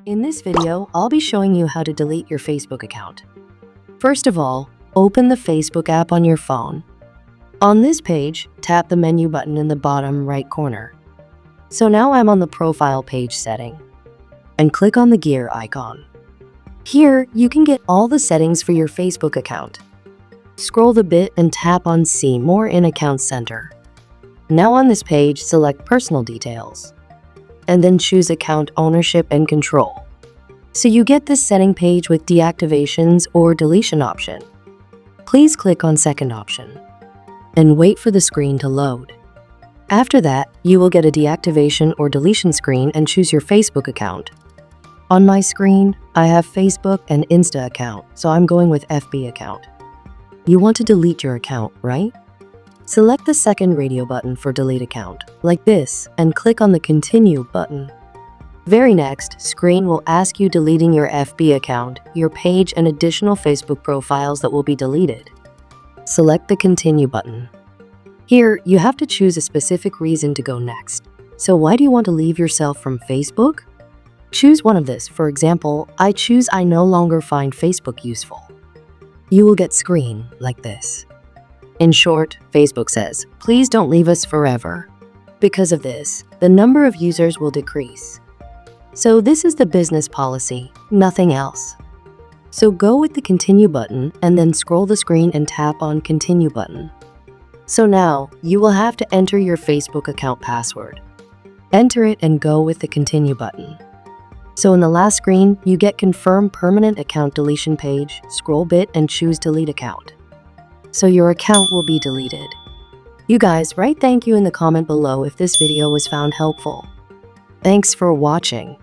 In this video, I'll be showing you how to delete your Facebook account. First of all, open the Facebook app on your phone. On this page, tap the menu button in the bottom right corner. So now I'm on the profile page setting, and click on the gear icon. Here, you can get all the settings for your Facebook account. Scroll the bit and tap on See More in Account Center. Now on this page, select Personal Details, and then choose Account Ownership and Control. So you get this setting page with deactivations or deletion option. Please click on second option and wait for the screen to load. After that, you will get a deactivation or deletion screen and choose your Facebook account. On my screen, I have Facebook and Insta account, so I'm going with FB account. You want to delete your account, right? Select the second radio button for delete account, like this, and click on the Continue button. Very next, screen will ask you deleting your FB account, your page, and additional Facebook profiles that will be deleted. Select the Continue button. Here, you have to choose a specific reason to go next. So why do you want to leave yourself from Facebook? Choose one of this. For example, I choose I no longer find Facebook useful. You will get screen like this. In short, Facebook says, please don't leave us forever. Because of this, the number of users will decrease. So this is the business policy, nothing else. So go with the Continue button and then scroll the screen and tap on Continue button. So now, you will have to enter your Facebook account password. Enter it and go with the Continue button. So in the last screen, you get Confirm Permanent Account Deletion page, scroll bit and choose Delete Account. So your account will be deleted. You guys, write thank you in the comment below if this video was found helpful. Thanks for watching.